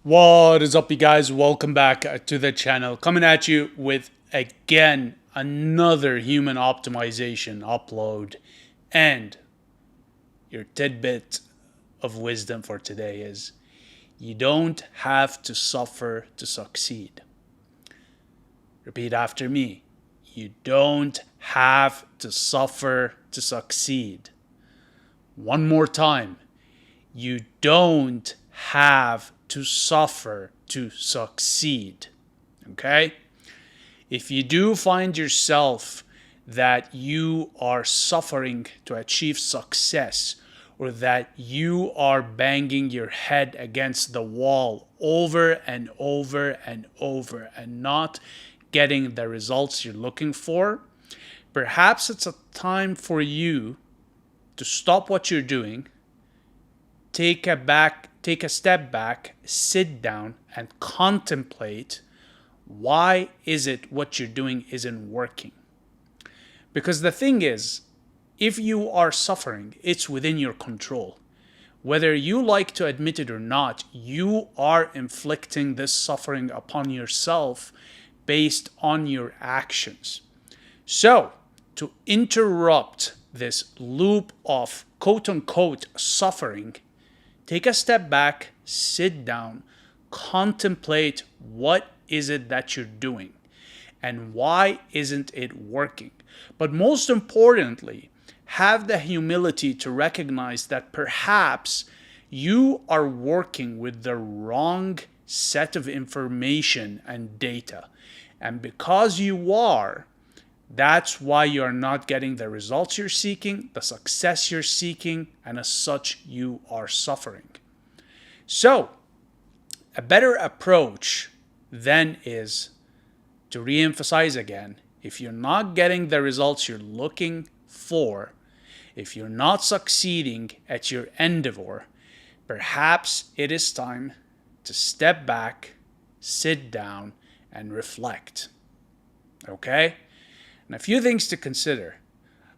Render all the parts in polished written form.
What is up, you guys? Welcome back to the channel. Coming at you with again another human optimization upload. And your tidbit of wisdom for today is you don't have to suffer to succeed. Repeat after me. You don't have to suffer to succeed. One more time. You don't have to suffer to succeed. Okay? If you do find yourself that you are suffering to achieve success, or that you are banging your head against the wall over and over and over and not getting the results you're looking for, perhaps it's a time for you to stop what you're doing, take a step back, sit down and contemplate why is it what you're doing isn't working. Because the thing is, if you are suffering, it's within your control. Whether you like to admit it or not, you are inflicting this suffering upon yourself based on your actions. So, to interrupt this loop of quote unquote suffering, take a step back, sit down, contemplate what is it that you're doing and why isn't it working. But most importantly, have the humility to recognize that perhaps you are working with the wrong set of information and data. And because you are, that's why you are not getting the results you're seeking, the success you're seeking, and as such, you are suffering. So, a better approach then is to reemphasize again, if you're not getting the results you're looking for, if you're not succeeding at your endeavor, perhaps it is time to step back, sit down, and reflect. Okay? And a few things to consider.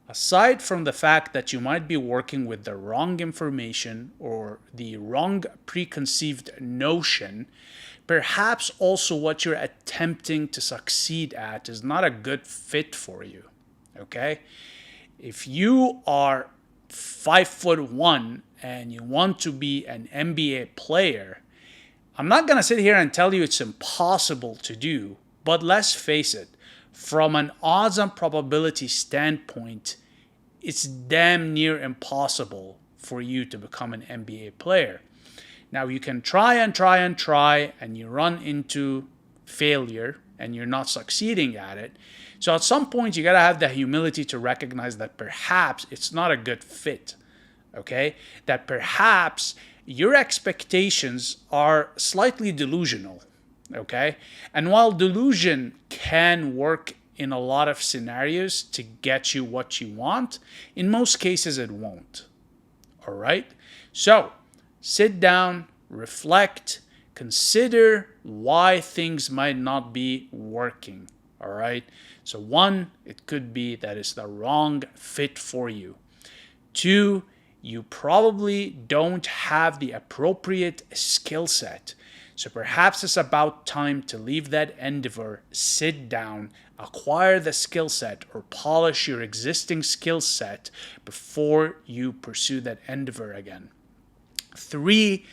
Aside from the fact that you might be working with the wrong information or the wrong preconceived notion, perhaps also what you're attempting to succeed at is not a good fit for you. Okay? If you are 5'1" and you want to be an NBA player, I'm not going to sit here and tell you it's impossible to do, but let's face it, from an odds and probability standpoint, it's damn near impossible for you to become an NBA player. Now, you can try and try and try, and you run into failure and you're not succeeding at it. So at some point, you got to have the humility to recognize that perhaps it's not a good fit. Okay? That perhaps your expectations are slightly delusional. Okay? And while delusion can work in a lot of scenarios to get you what you want, in most cases it won't. All right? So, sit down, reflect, consider why things might not be working. All right? So, one, it could be that it's the wrong fit for you. Two, you probably don't have the appropriate skill set. So perhaps it's about time to leave that endeavor, sit down, acquire the skill set, or polish your existing skill set before you pursue that endeavor again. Three,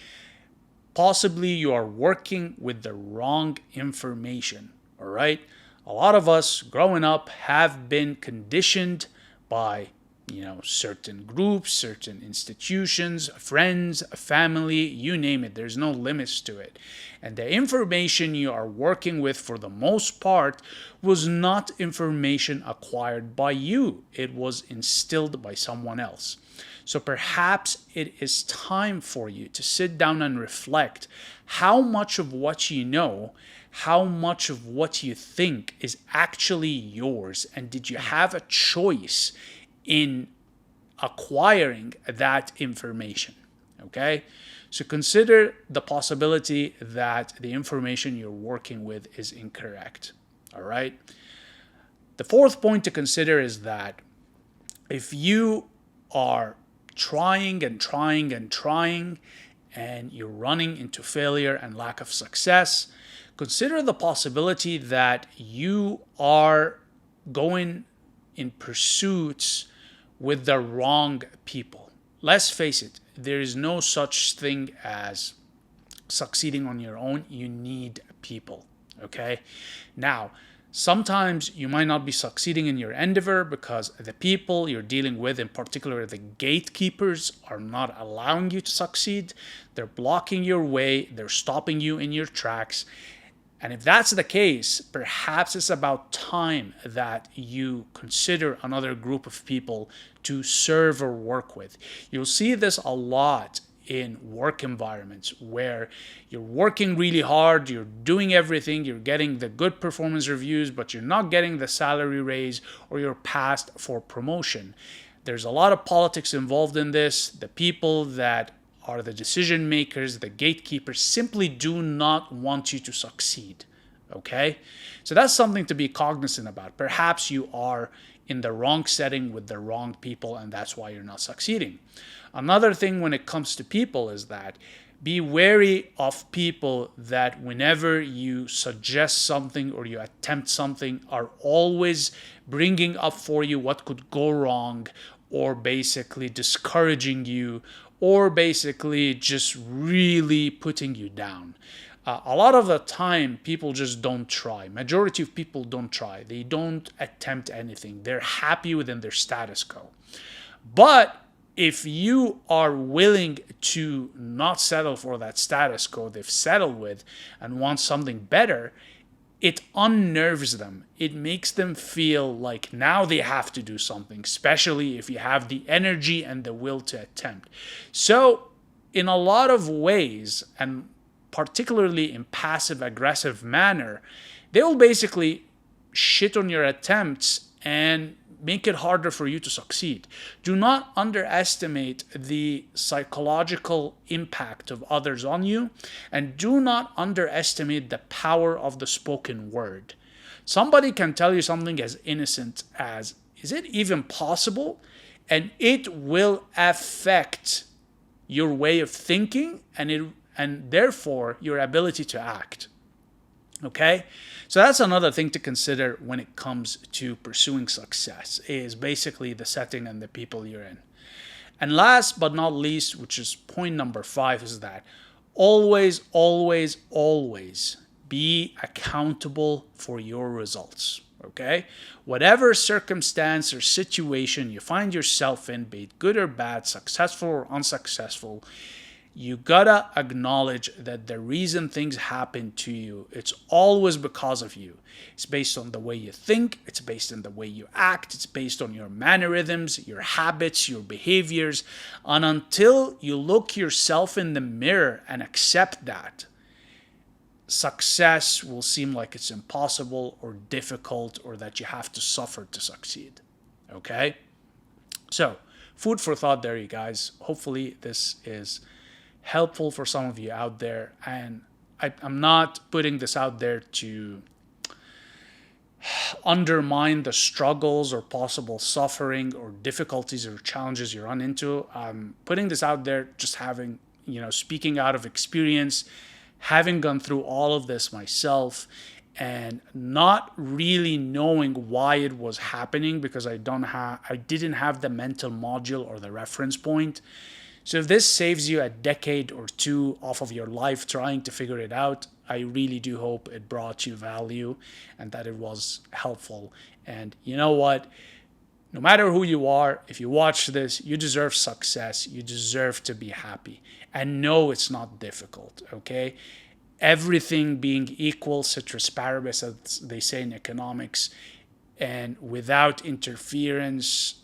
possibly you are working with the wrong information. All right? A lot of us growing up have been conditioned by certain groups, certain institutions, friends, family, you name it. There's no limits to it. And the information you are working with, for the most part, was not information acquired by you. It was instilled by someone else. So perhaps it is time for you to sit down and reflect how much of what you know, how much of what you think is actually yours, and did you have a choice in acquiring that information. Okay? So consider the possibility that the information you're working with is incorrect. All right? The fourth point to consider is that if you are trying and trying and trying and you're running into failure and lack of success, consider the possibility that you are going in pursuits with the wrong people. Let's face it, there is no such thing as succeeding on your own. You need people. Okay? Now, sometimes you might not be succeeding in your endeavor because the people you're dealing with, in particular the gatekeepers, are not allowing you to succeed. They're blocking your way, they're stopping you in your tracks. And if that's the case, perhaps it's about time that you consider another group of people to serve or work with. You'll see this a lot in work environments where you're working really hard, you're doing everything, you're getting the good performance reviews, but you're not getting the salary raise or you're passed for promotion. There's a lot of politics involved in this. The people that are the decision makers, the gatekeepers, simply do not want you to succeed. Okay? So that's something to be cognizant about. Perhaps you are in the wrong setting with the wrong people, and that's why you're not succeeding. Another thing when it comes to people is that be wary of people that whenever you suggest something or you attempt something are always bringing up for you what could go wrong, or basically discouraging you, or basically just really putting you down. A lot of the time, people just don't try. Majority of people don't try. They don't attempt anything. They're happy within their status quo. But if you are willing to not settle for that status quo they've settled with and want something better, it unnerves them. It makes them feel like now they have to do something, especially if you have the energy and the will to attempt. So in a lot of ways, and particularly in passive-aggressive manner, they will basically shit on your attempts and make it harder for you to succeed. Do not underestimate the psychological impact of others on you, and do not underestimate the power of the spoken word. Somebody can tell you something as innocent as, "Is it even possible?" And it will affect your way of thinking and therefore your ability to act. Okay? So that's another thing to consider when it comes to pursuing success, is basically the setting and the people you're in. And last but not least, which is point number 5, is that always, always, always be accountable for your results. Okay? Whatever circumstance or situation you find yourself in, be it good or bad, successful or unsuccessful, you gotta acknowledge that the reason things happen to you, it's always because of you. It's based on the way you think, it's based on the way you act, it's based on your mannerisms, your habits, your behaviors. And until you look yourself in the mirror and accept that, success will seem like it's impossible or difficult, or that you have to suffer to succeed. Okay? So, food for thought there, you guys. Hopefully this is helpful for some of you out there, and I'm not putting this out there to undermine the struggles or possible suffering or difficulties or challenges you run into. I'm putting this out there just having, speaking out of experience, having gone through all of this myself, and not really knowing why it was happening because I didn't have the mental module or the reference point. So if this saves you a decade or two off of your life trying to figure it out, I really do hope it brought you value and that it was helpful. And you know what? No matter who you are, if you watch this, you deserve success. You deserve to be happy. And no, it's not difficult, okay? Everything being equal, ceteris paribus, as they say in economics, and without interference,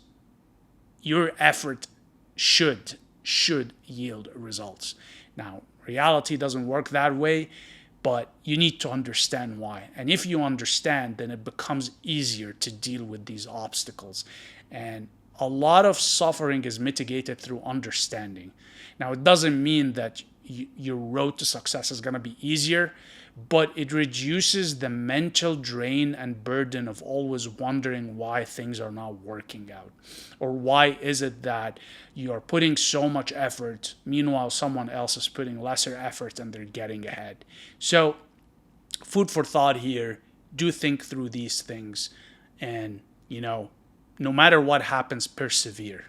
your effort should yield results. Now, reality doesn't work that way, but you need to understand why. And if you understand, then it becomes easier to deal with these obstacles. And a lot of suffering is mitigated through understanding. Now, it doesn't mean that your road to success is going to be easier, but it reduces the mental drain and burden of always wondering why things are not working out, or why is it that you are putting so much effort, meanwhile someone else is putting lesser effort and they're getting ahead. So food for thought here. Do think through these things, and no matter what happens, persevere.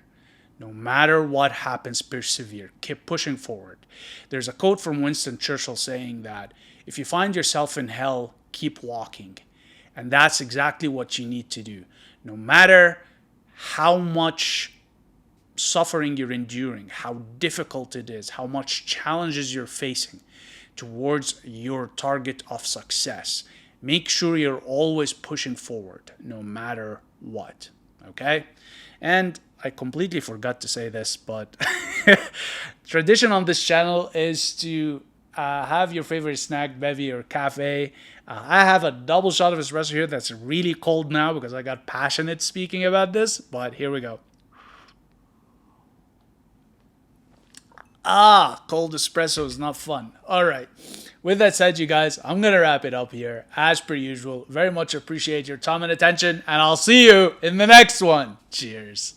No matter what happens, persevere. Keep pushing forward. There's a quote from Winston Churchill saying that if you find yourself in hell, keep walking. And that's exactly what you need to do. No matter how much suffering you're enduring, how difficult it is, how much challenges you're facing towards your target of success, make sure you're always pushing forward, no matter what. Okay? And I completely forgot to say this, but tradition on this channel is to have your favorite snack, bevy, or cafe. I have a double shot of espresso here that's really cold now because I got passionate speaking about this, but here we go. Cold espresso is not fun. All right. With that said, you guys, I'm going to wrap it up here. As per usual, very much appreciate your time and attention, and I'll see you in the next one. Cheers.